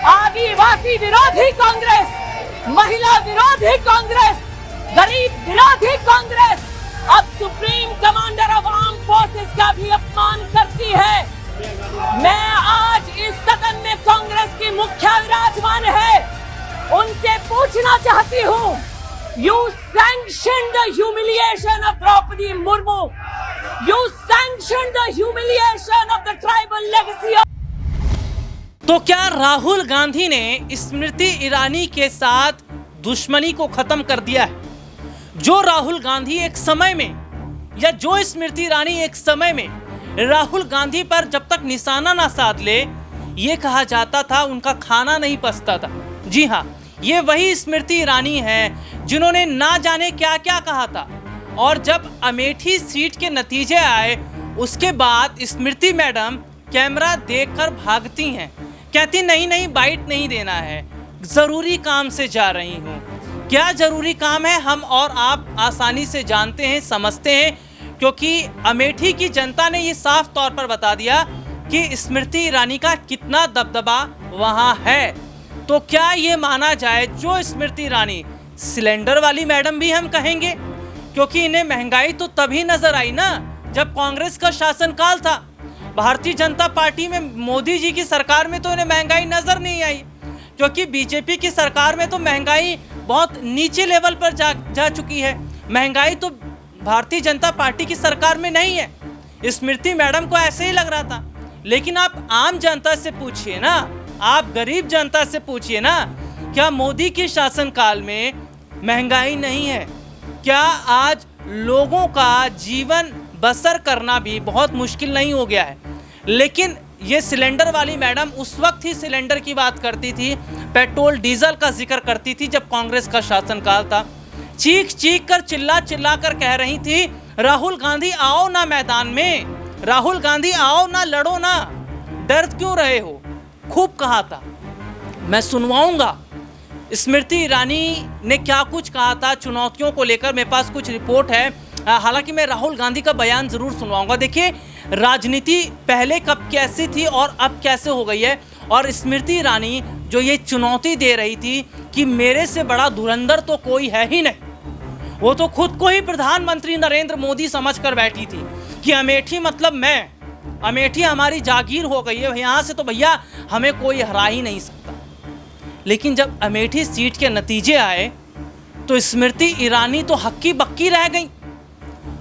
आदिवासी विरोधी कांग्रेस, महिला विरोधी कांग्रेस, गरीब विरोधी कांग्रेस अब supreme commander of arm forces का भी अपमान करती है। मैं आज इस सदन में कांग्रेस की मुखिया विराजमान है, उनसे पूछना चाहती हूँ, you sanctioned the humiliation of Draupadi Murmu, you sanctioned the humiliation of the tribal legacy of... तो क्या राहुल गांधी ने स्मृति ईरानी के साथ दुश्मनी को खत्म कर दिया है? जो राहुल गांधी एक समय में, या जो स्मृति ईरानी एक समय में राहुल गांधी पर जब तक निशाना ना साध ले, ये कहा जाता था उनका खाना नहीं पचता था। जी हाँ, ये वही स्मृति ईरानी है जिन्होंने ना जाने क्या क्या कहा था, और जब अमेठी सीट के नतीजे आए उसके बाद स्मृति मैडम कैमरा देखकर भागती हैं, कहती नहीं बाइट नहीं देना है, ज़रूरी काम से जा रही हूँ। क्या ज़रूरी काम है हम और आप आसानी से जानते हैं, समझते हैं, क्योंकि अमेठी की जनता ने ये साफ तौर पर बता दिया कि स्मृति ईरानी का कितना दबदबा वहाँ है। तो क्या ये माना जाए जो स्मृति ईरानी सिलेंडर वाली मैडम भी हम कहेंगे, क्योंकि इन्हें महंगाई तो तभी नजर आई ना जब कांग्रेस का शासनकाल था। भारतीय जनता पार्टी में, मोदी जी की सरकार में तो इन्हें महंगाई नजर नहीं आई, क्योंकि बीजेपी की सरकार में तो महंगाई बहुत नीचे लेवल पर जा चुकी है। महंगाई तो भारतीय जनता पार्टी की सरकार में नहीं है। स्मृति मैडम को ऐसे ही लग रहा था, लेकिन आप आम जनता से पूछिए ना, आप गरीब जनता से पूछिए ना, क्या मोदी के शासनकाल में महंगाई नहीं है? क्या आज लोगों का जीवन बसर करना भी बहुत मुश्किल नहीं हो गया है? लेकिन ये सिलेंडर वाली मैडम उस वक्त ही सिलेंडर की बात करती थी, पेट्रोल डीजल का जिक्र करती थी जब कांग्रेस का शासनकाल था। चीख कर चिल्ला कर कह रही थी, राहुल गांधी आओ ना मैदान में, राहुल गांधी आओ ना, लड़ो ना, डर क्यों रहे हो? खूब कहा था, मैं सुनवाऊंगा स्मृति ईरानी ने क्या कुछ कहा था चुनौतियों को लेकर। मेरे पास कुछ रिपोर्ट है, हालांकि मैं राहुल गांधी का बयान जरूर सुनवाऊंगा। देखिए, राजनीति पहले कब कैसी थी और अब कैसे हो गई है, और स्मृति ईरानी जो ये चुनौती दे रही थी कि मेरे से बड़ा धुरंधर तो कोई है ही नहीं, वो तो खुद को ही प्रधानमंत्री नरेंद्र मोदी समझकर बैठी थी कि अमेठी मतलब मैं, अमेठी हमारी जागीर हो गई है, यहाँ से तो भैया हमें कोई हरा ही नहीं सकता। लेकिन जब अमेठी सीट के नतीजे आए तो स्मृति ईरानी तो हक्की बक्की रह गई।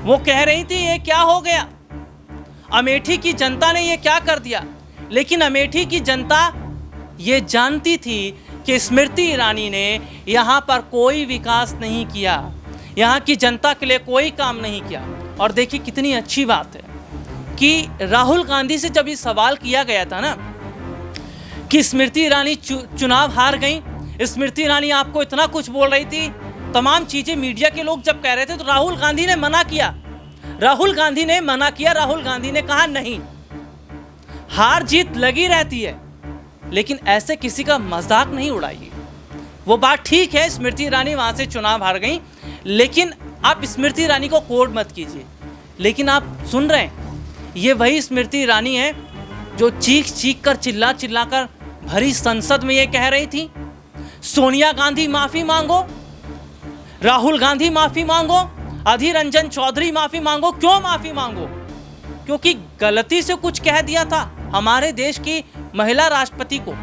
वो कह रही थी ये क्या हो गया, अमेठी की जनता ने ये क्या कर दिया। लेकिन अमेठी की जनता ये जानती थी कि स्मृति ईरानी ने यहाँ पर कोई विकास नहीं किया, यहाँ की जनता के लिए कोई काम नहीं किया। और देखिए कितनी अच्छी बात है कि राहुल गांधी से जब ये सवाल किया गया था ना कि स्मृति ईरानी चुनाव हार गई, स्मृति ईरानी आपको इतना कुछ बोल रही थी, तमाम चीज़ें मीडिया के लोग जब कह रहे थे, तो राहुल गांधी ने मना किया, राहुल गांधी ने मना किया। राहुल गांधी ने कहा नहीं, हार जीत लगी रहती है, लेकिन ऐसे किसी का मजाक नहीं उड़ाइए। वो बात ठीक है, स्मृति ईरानी वहाँ से चुनाव हार गई, लेकिन आप स्मृति ईरानी को कोड मत कीजिए। लेकिन आप सुन रहे हैं, ये वही स्मृति ईरानी है जो चीख कर चिल्ला कर भरी संसद में ये कह रही थी, सोनिया गांधी माफी मांगो, राहुल गांधी माफी मांगो, अधीर रंजन चौधरी माफी मांगो। क्यों माफी मांगो? क्योंकि गलती से कुछ कह दिया था हमारे देश की महिला राष्ट्रपति को।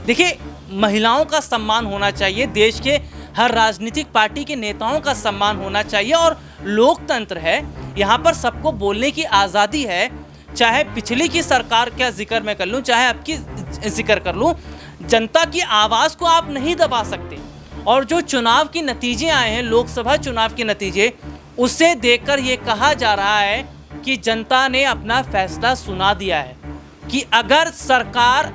देखिए, महिलाओं का सम्मान होना चाहिए, देश के हर राजनीतिक पार्टी के नेताओं का सम्मान होना चाहिए, और लोकतंत्र है, यहाँ पर सबको बोलने की आज़ादी है। चाहे पिछली की सरकार का जिक्र मैं कर लूँ, चाहे अब की जिक्र कर लूँ, जनता की आवाज़ को आप नहीं दबा सकते। और जो चुनाव के नतीजे आए हैं, लोकसभा चुनाव के नतीजे, उसे देखकर ये कहा जा रहा है कि जनता ने अपना फैसला सुना दिया है कि अगर सरकार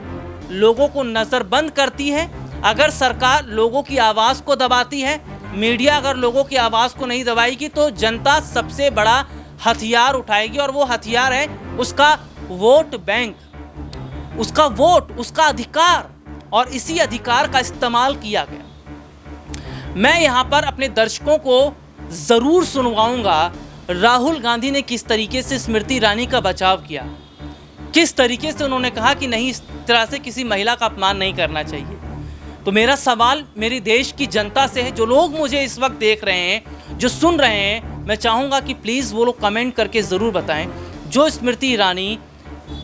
लोगों को नज़रबंद करती है, अगर सरकार लोगों की आवाज़ को दबाती है, मीडिया अगर लोगों की आवाज़ को नहीं दबाएगी, तो जनता सबसे बड़ा हथियार उठाएगी, और वो हथियार है उसका वोट बैंक, उसका वोट, उसका अधिकार। और इसी अधिकार का इस्तेमाल किया गया। मैं यहाँ पर अपने दर्शकों को ज़रूर सुनवाऊंगा राहुल गांधी ने किस तरीके से स्मृति ईरानी का बचाव किया, किस तरीके से उन्होंने कहा कि नहीं, तरह से किसी महिला का अपमान नहीं करना चाहिए। तो मेरा सवाल मेरी देश की जनता से है, जो लोग मुझे इस वक्त देख रहे हैं, जो सुन रहे हैं, मैं चाहूँगा कि प्लीज़ वो लोग कमेंट करके ज़रूर बताएं, जो स्मृति ईरानी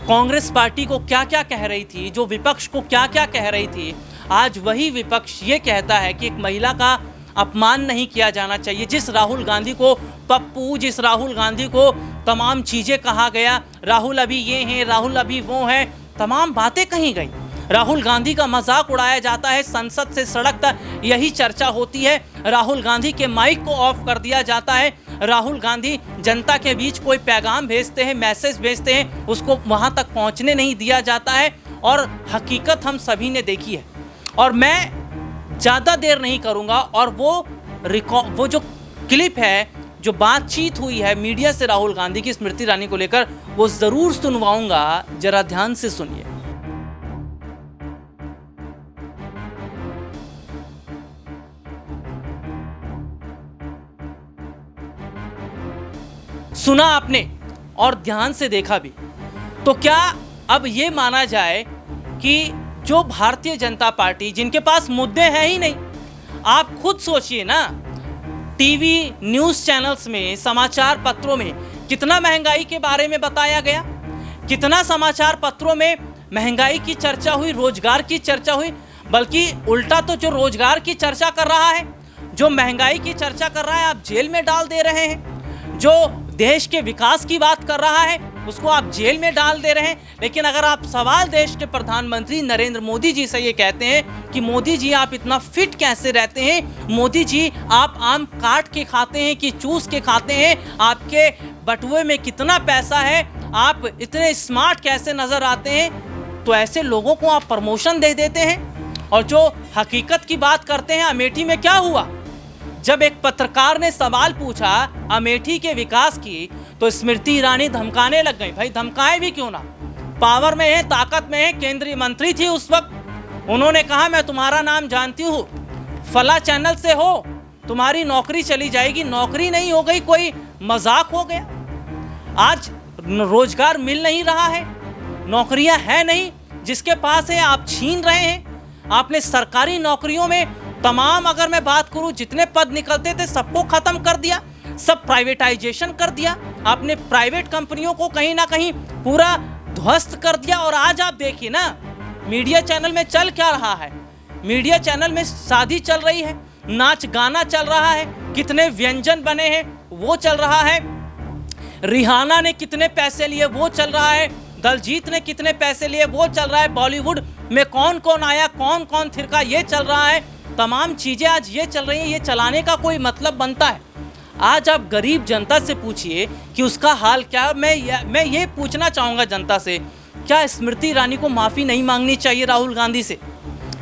कांग्रेस पार्टी को क्या क्या कह रही थी, जो विपक्ष को क्या क्या कह रही थी, आज वही विपक्ष ये कहता है कि एक महिला का अपमान नहीं किया जाना चाहिए। जिस राहुल गांधी को पप्पू, जिस राहुल गांधी को तमाम चीज़ें कहा गया, राहुल अभी ये हैं, राहुल अभी वो हैं, तमाम बातें कहीं गई। राहुल गांधी का मजाक उड़ाया जाता है, संसद से सड़क तक यही चर्चा होती है। राहुल गांधी के माइक को ऑफ कर दिया जाता है। राहुल गांधी जनता के बीच कोई पैगाम भेजते हैं, मैसेज भेजते हैं, उसको वहाँ तक पहुँचने नहीं दिया जाता है। और हकीकत हम सभी ने देखी है। और मैं ज़्यादा देर नहीं करूँगा और वो जो क्लिप है, जो बातचीत हुई है मीडिया से राहुल गांधी की स्मृति ईरानी को लेकर, वो ज़रूर सुनवाऊँगा, जरा ध्यान से सुनिए। सुना आपने और ध्यान से देखा भी। तो क्या अब ये माना जाए कि जो भारतीय जनता पार्टी, जिनके पास मुद्दे हैं ही नहीं, आप खुद सोचिए ना, टीवी न्यूज़ चैनल्स में, समाचार पत्रों में कितना महंगाई के बारे में बताया गया, कितना समाचार पत्रों में महंगाई की चर्चा हुई, रोजगार की चर्चा हुई। बल्कि उल्टा तो जो रोजगार की चर्चा कर रहा है, जो महंगाई की चर्चा कर रहा है, आप जेल में डाल दे रहे हैं। जो देश के विकास की बात कर रहा है, उसको आप जेल में डाल दे रहे हैं। लेकिन अगर आप सवाल देश के प्रधानमंत्री नरेंद्र मोदी जी से ये कहते हैं कि मोदी जी आप इतना फिट कैसे रहते हैं, मोदी जी आप आम काट के खाते हैं कि चूस के खाते हैं, आपके बटुए में कितना पैसा है, आप इतने स्मार्ट कैसे नजर आते हैं, तो ऐसे लोगों को आप प्रमोशन दे देते हैं। और जो हकीकत की बात करते हैं, अमेठी में क्या हुआ, जब एक पत्रकार ने सवाल पूछा अमेठी के विकास की, तो स्मृति ईरानी धमकाने लग गई। भाई धमकाए भी क्यों ना, पावर में है, ताकत में है, केंद्रीय मंत्री थी उस वक्त। उन्होंने कहा मैं तुम्हारा नाम जानती हूँ, फला चैनल से हो, तुम्हारी नौकरी चली जाएगी। नौकरी नहीं हो गई, कोई मजाक हो गया। आज रोजगार मिल नहीं रहा है, नौकरियां है नहीं, जिसके पास है आप छीन रहे हैं। आपने सरकारी नौकरियों में तमाम, अगर मैं बात करूं, जितने पद निकलते थे सबको खत्म कर दिया, सब प्राइवेटाइजेशन कर दिया। आपने प्राइवेट कंपनियों को कहीं ना कहीं पूरा ध्वस्त कर दिया। और आज आप देखिए ना, मीडिया चैनल में चल क्या रहा है, मीडिया चैनल में शादी चल रही है, नाच गाना चल रहा है, कितने व्यंजन बने हैं वो चल रहा है, रिहाना ने कितने पैसे लिए वो चल रहा है, दलजीत ने कितने पैसे लिए वो चल रहा है, बॉलीवुड में कौन कौन आया, कौन कौन थिरका, ये चल रहा है। तमाम चीज़ें आज ये चल रही हैं। ये चलाने का कोई मतलब बनता है? आज आप गरीब जनता से पूछिए कि उसका हाल क्या। मैं ये पूछना चाहूँगा जनता से, क्या स्मृति ईरानी को माफ़ी नहीं मांगनी चाहिए राहुल गांधी से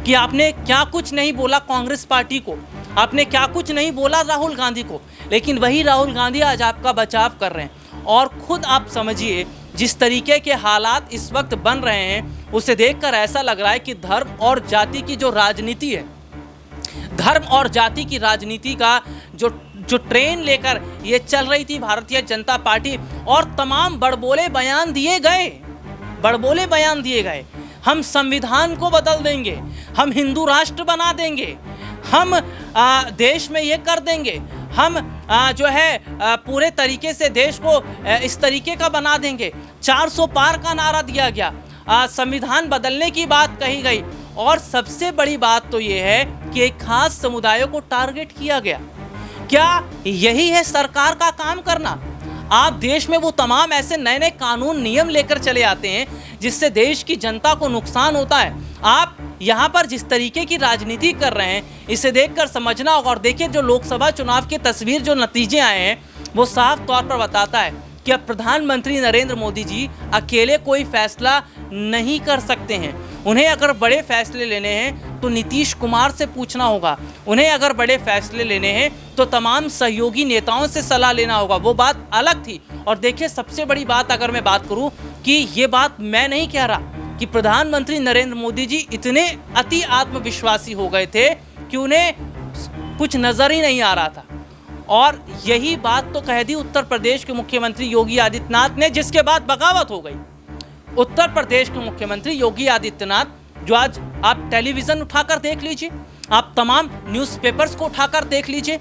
कि आपने क्या कुछ नहीं बोला कांग्रेस पार्टी को, आपने क्या कुछ नहीं बोला राहुल गांधी को, लेकिन वही राहुल गांधी आज आपका बचाव कर रहे हैं। और खुद आप समझिए, जिस तरीके के हालात इस वक्त बन रहे हैं, उसे देखकर ऐसा लग रहा है कि धर्म और जाति की जो राजनीति है, धर्म और जाति की राजनीति का जो ट्रेन लेकर ये चल रही थी भारतीय जनता पार्टी, और तमाम बड़बोले बयान दिए गए, हम संविधान को बदल देंगे, हम हिंदू राष्ट्र बना देंगे, हम देश में ये कर देंगे, हम जो है पूरे तरीके से देश को इस तरीके का बना देंगे। 400 पार का नारा दिया गया, संविधान बदलने की बात कही गई। और सबसे बड़ी बात तो ये है कि एक खास समुदायों को टारगेट किया गया। क्या यही है सरकार का काम करना? आप देश में वो तमाम ऐसे नए नए कानून नियम लेकर चले आते हैं जिससे देश की जनता को नुकसान होता है। आप यहाँ पर जिस तरीके की राजनीति कर रहे हैं, इसे देखकर समझना होगा। और देखिए, जो लोकसभा चुनाव की तस्वीर, जो नतीजे आए हैं, वो साफ तौर पर बताता है कि अब प्रधानमंत्री नरेंद्र मोदी जी अकेले कोई फैसला नहीं कर सकते हैं। उन्हें अगर बड़े फैसले लेने हैं तो नीतीश कुमार से पूछना होगा, उन्हें अगर बड़े फैसले लेने हैं तो तमाम सहयोगी नेताओं से सलाह लेना होगा। वो बात अलग थी। और देखिए, सबसे बड़ी बात अगर मैं बात करूं, कि ये बात मैं नहीं कह रहा कि प्रधानमंत्री नरेंद्र मोदी जी इतने अति आत्मविश्वासी हो गए थे कि उन्हें कुछ नज़र ही नहीं आ रहा था। और यही बात तो कह दी उत्तर प्रदेश के मुख्यमंत्री योगी आदित्यनाथ ने, जिसके बाद बगावत हो गई। उत्तर प्रदेश के मुख्यमंत्री योगी आदित्यनाथ, जो आज आप टेलीविजन उठाकर देख लीजिए, आप तमाम न्यूज़पेपर्स को उठाकर देख लीजिए,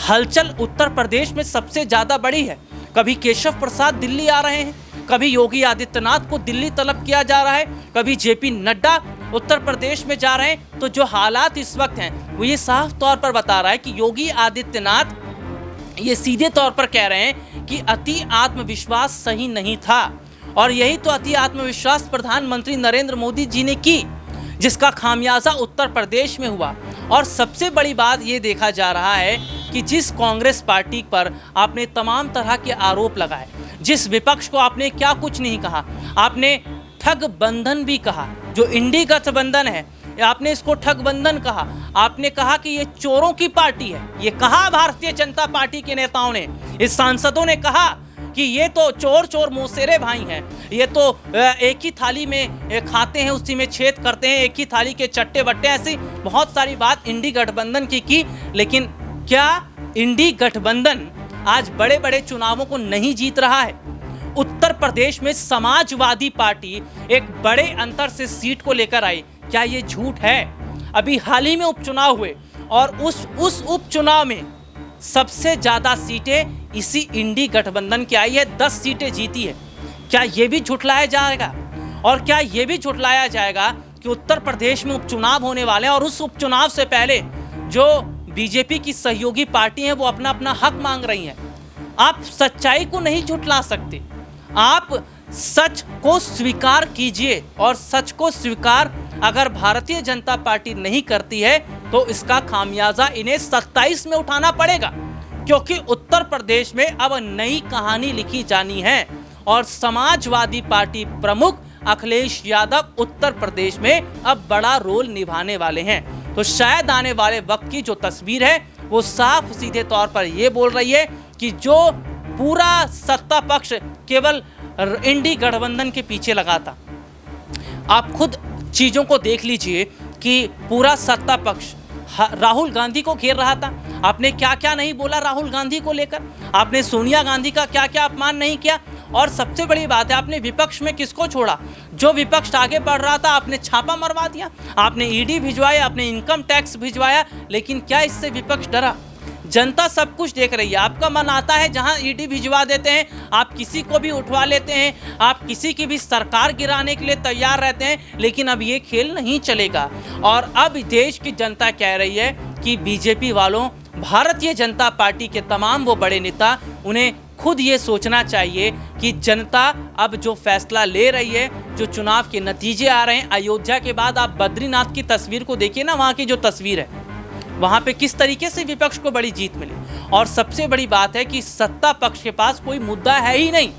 हलचल उत्तर प्रदेश में सबसे ज़्यादा बड़ी है। कभी केशव प्रसाद दिल्ली आ रहे हैं, कभी योगी आदित्यनाथ को दिल्ली तलब किया जा रहा है, कभी जेपी नड्डा उत्तर प्रदेश में जा रहे हैं। तो जो हालात इस वक्त हैं वो ये साफ तौर पर बता रहा है कि योगी आदित्यनाथ ये सीधे तौर पर कह रहे हैं कि अति आत्मविश्वास सही नहीं था, और यही तो अति आत्मविश्वास प्रधानमंत्री नरेंद्र मोदी जी ने की, जिसका खामियाजा उत्तर प्रदेश में हुआ। और सबसे बड़ी बात ये देखा जा रहा है कि जिस कांग्रेस पार्टी पर आपने तमाम तरह के आरोप लगाए, जिस विपक्ष को आपने क्या कुछ नहीं कहा, आपने ठग बंधन भी कहा, जो इंडी गठबंधन है आपने इसको ठग बंधन कहा, आपने कहा कि ये चोरों की पार्टी है। ये कहा भारतीय जनता पार्टी के नेताओं ने, इस सांसदों ने कहा कि ये तो चोर चोर मौसेरे भाई हैं, ये तो एक ही थाली में खाते हैं, उसी में छेद करते हैं, एक ही थाली के चट्टे बट्टे, ऐसी बहुत सारी बात इंडी गठबंधन की। लेकिन क्या इंडी गठबंधन आज बड़े बड़े चुनावों को नहीं जीत रहा है? उत्तर प्रदेश में समाजवादी पार्टी एक बड़े अंतर से सीट को लेकर आई, क्या ये झूठ है? अभी हाल ही में उपचुनाव हुए और उस उपचुनाव में सबसे ज्यादा सीटें इसी इंडी गठबंधन की आई है, 10 सीटें जीती है। क्या ये भी झुठलाया जाएगा? और क्या ये भी झुठलाया जाएगा कि उत्तर प्रदेश में उपचुनाव होने वाले हैं और उस उपचुनाव से पहले जो बीजेपी की सहयोगी पार्टी है वो अपना अपना हक मांग रही हैं? आप सच्चाई को नहीं झुठला सकते, आप सच को स्वीकार कीजिए। और सच को स्वीकार अगर भारतीय जनता पार्टी नहीं करती है तो इसका खामियाजा इन्हें 27 में उठाना पड़ेगा, क्योंकि उत्तर प्रदेश में अब नई कहानी लिखी जानी है और समाजवादी पार्टी प्रमुख अखिलेश यादव उत्तर प्रदेश में अब बड़ा रोल निभाने वाले हैं। तो शायद आने वाले वक्त की जो तस्वीर है वो साफ सीधे तौर पर ये बोल रही है कि जो पूरा सत्ता पक्ष केवल इंडी गठबंधन के पीछे लगा था, आप खुद चीज़ों को देख लीजिए कि पूरा सत्ता पक्ष राहुल गांधी को घेर रहा था। आपने क्या क्या नहीं बोला राहुल गांधी को लेकर, आपने सोनिया गांधी का क्या क्या अपमान नहीं किया। और सबसे बड़ी बात है, आपने विपक्ष में किसको छोड़ा? जो विपक्ष आगे बढ़ रहा था आपने छापा मरवा दिया, आपने ईडी भिजवाया, आपने इनकम टैक्स भिजवाया। लेकिन क्या इससे विपक्ष डरा? जनता सब कुछ देख रही है। आपका मन आता है जहां ईडी भिजवा देते हैं, आप किसी को भी उठवा लेते हैं, आप किसी की भी सरकार गिराने के लिए तैयार रहते हैं। लेकिन अब ये खेल नहीं चलेगा। और अब देश की जनता कह रही है कि बीजेपी वालों, भारतीय जनता पार्टी के तमाम वो बड़े नेता, उन्हें खुद ये सोचना चाहिए कि जनता अब जो फैसला ले रही है, जो चुनाव के नतीजे आ रहे हैं, अयोध्या के बाद आप बद्रीनाथ की तस्वीर को देखिए ना, वहाँ की जो तस्वीर है वहाँ पे किस तरीके से विपक्ष को बड़ी जीत मिली। और सबसे बड़ी बात है कि सत्ता पक्ष के पास कोई मुद्दा है ही नहीं।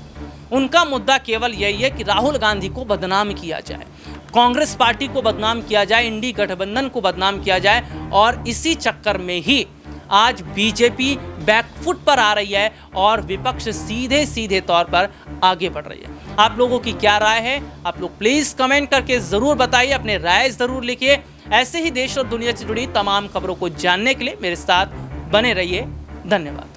उनका मुद्दा केवल यही है कि राहुल गांधी को बदनाम किया जाए, कांग्रेस पार्टी को बदनाम किया जाए, इंडी गठबंधन को बदनाम किया जाए। और इसी चक्कर में ही आज बीजेपी बैकफुट पर आ रही है और विपक्ष सीधे सीधे तौर पर आगे बढ़ रही है। आप लोगों की क्या राय है? आप लोग प्लीज़ कमेंट करके ज़रूर बताइए, अपने राय ज़रूर लिखिए। ऐसे ही देश और दुनिया से जुड़ी तमाम खबरों को जानने के लिए मेरे साथ बने रहिए। धन्यवाद।